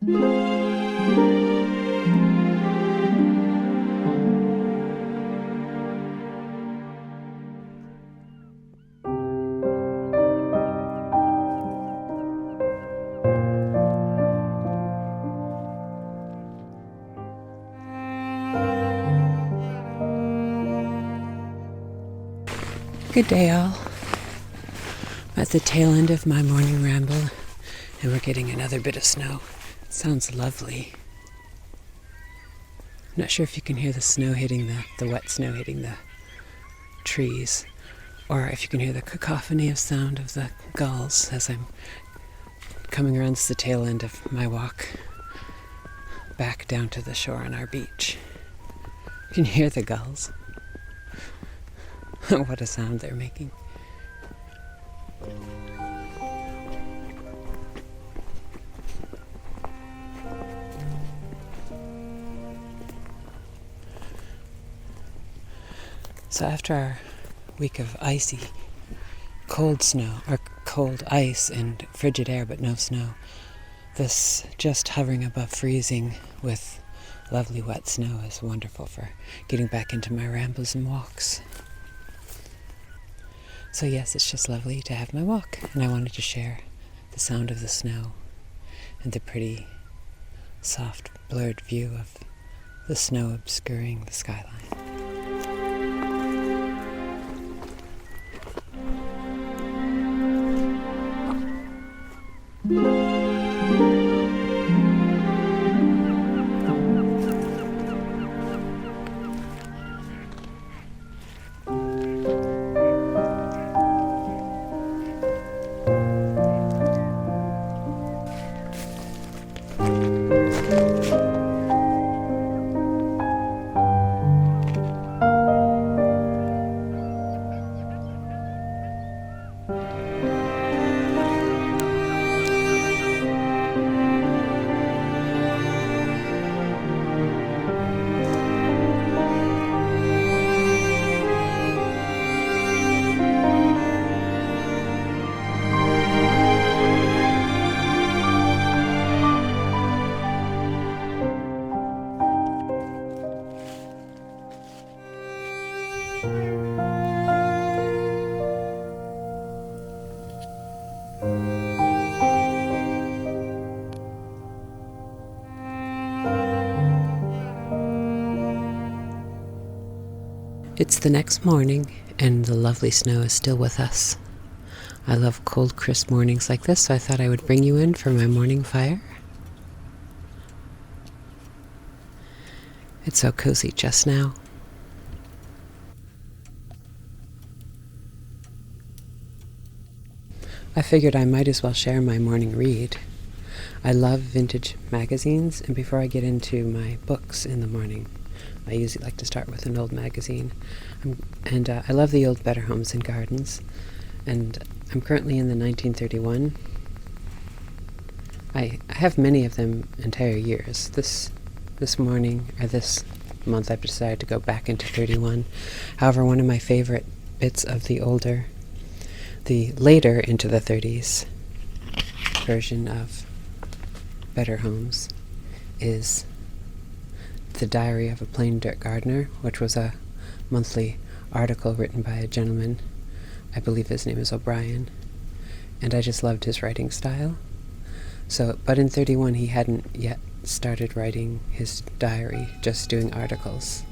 Good day, all. I'm at the tail end of my morning ramble, and we're getting another bit of snow. It sounds lovely. I'm not sure if you can hear the snow hitting the wet snow hitting the trees, or if you can hear the cacophony of sound of the gulls as I'm coming around the tail end of my walk back down to the shore on our beach. You can hear the gulls. What a sound they're making. So after our week of icy, cold snow, or cold ice and frigid air but no snow, this just hovering above freezing with lovely wet snow is wonderful for getting back into my rambles and walks. So yes, it's just lovely to have my walk, and I wanted to share the sound of the snow and the pretty, soft, blurred view of the snow obscuring the skyline. It's the next morning, and the lovely snow is still with us. I love cold, crisp mornings like this, so I thought I would bring you in for my morning fire. It's so cozy just now. I figured I might as well share my morning read. I love vintage magazines, and before I get into my books in the morning, I usually like to start with an old magazine. I love the old Better Homes and Gardens, and I'm currently in the 1931. I have many of them entire years. This morning, or this month, I've decided to go back into 31. However, one of my favorite bits of the later into the 30s version of Better Homes is The Diary of a Plain Dirt Gardener, which was a monthly article written by a gentleman, I believe his name is O'Brien, and I just loved his writing style. But in 31 he hadn't yet started writing his diary, just doing articles.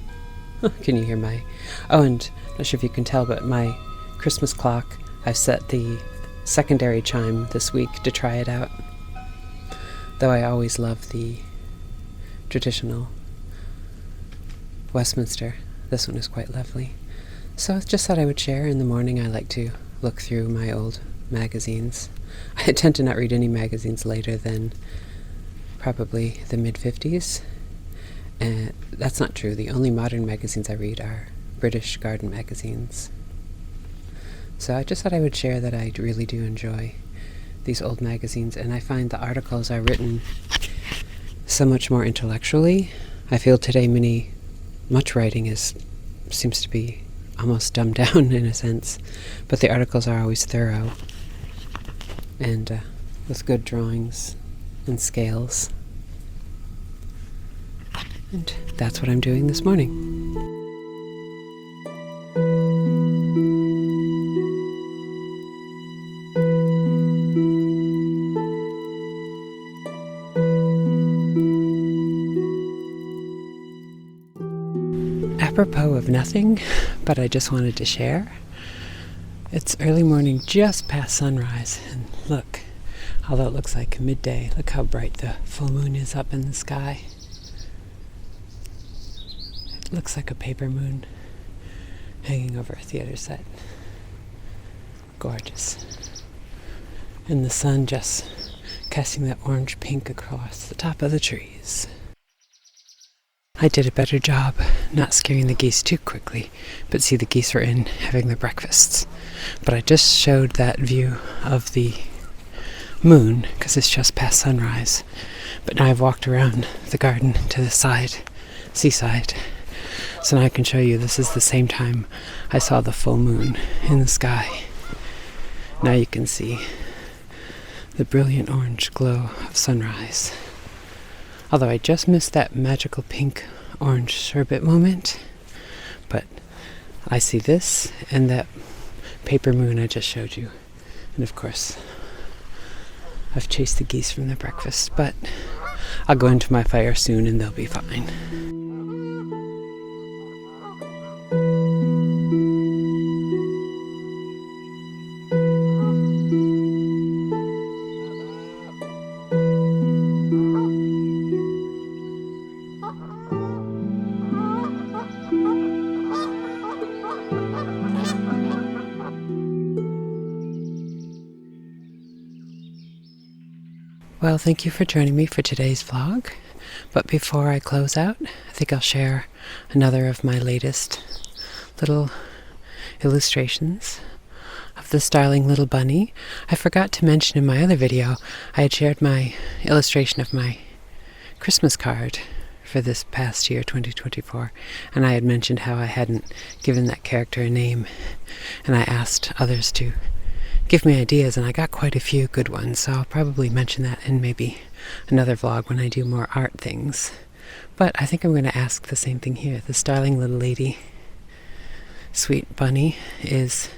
Can you hear and I'm not sure if you can tell, but my Christmas clock, I've set the secondary chime this week to try it out. Though I always love the traditional Westminster, this one is quite lovely. So I just thought I would share. In the morning I like to look through my old magazines. I tend to not read any magazines later than probably the mid-50s. And that's not true. The only modern magazines I read are British garden magazines. So I just thought I would share that I really do enjoy these old magazines, and I find the articles are written so much more intellectually. I feel today much writing seems to be almost dumbed down in a sense, but the articles are always thorough and with good drawings and scales. And that's what I'm doing this morning. Apropos of nothing, but I just wanted to share. It's early morning, just past sunrise, and look, although it looks like midday, look how bright the full moon is up in the sky. It looks like a paper moon hanging over a theater set. Gorgeous. And the sun just casting that orange pink across the top of the trees. I did a better job not scaring the geese too quickly, but see, the geese were in having their breakfasts. But I just showed that view of the moon because it's just past sunrise. But now I've walked around the garden to the side, seaside, so now I can show you this is the same time I saw the full moon in the sky. Now you can see the brilliant orange glow of sunrise. Although I just missed that magical pink orange sherbet moment, but I see this and that paper moon I just showed you. And of course, I've chased the geese from their breakfast, but I'll go into my fire soon and they'll be fine. Well, thank you for joining me for today's vlog. But before I close out, I think I'll share another of my latest little illustrations of this darling little bunny. I forgot to mention in my other video, I had shared my illustration of my Christmas card for this past year, 2024, and I had mentioned how I hadn't given that character a name, and I asked others to give me ideas, and I got quite a few good ones, so I'll probably mention that in maybe another vlog when I do more art things. But I think I'm going to ask the same thing here. This darling little lady, sweet bunny, is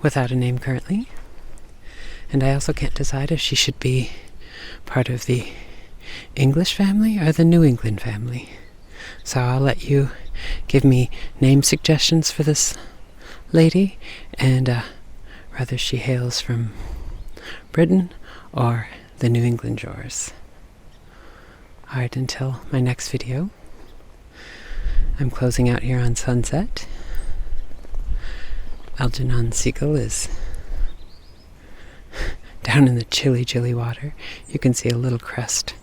without a name currently, and I also can't decide if she should be part of the English family or the New England family. So I'll let you give me name suggestions for this lady, and whether she hails from Britain or the New England shores. Alright, until my next video, I'm closing out here on sunset. Algernon Seagull is down in the chilly, chilly water. You can see a little crest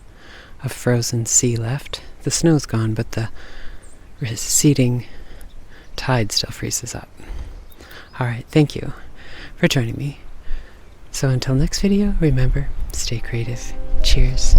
of frozen sea left. The snow's gone, but the receding tide still freezes up. Alright, thank you for joining me. So until next video, remember, stay creative. Cheers.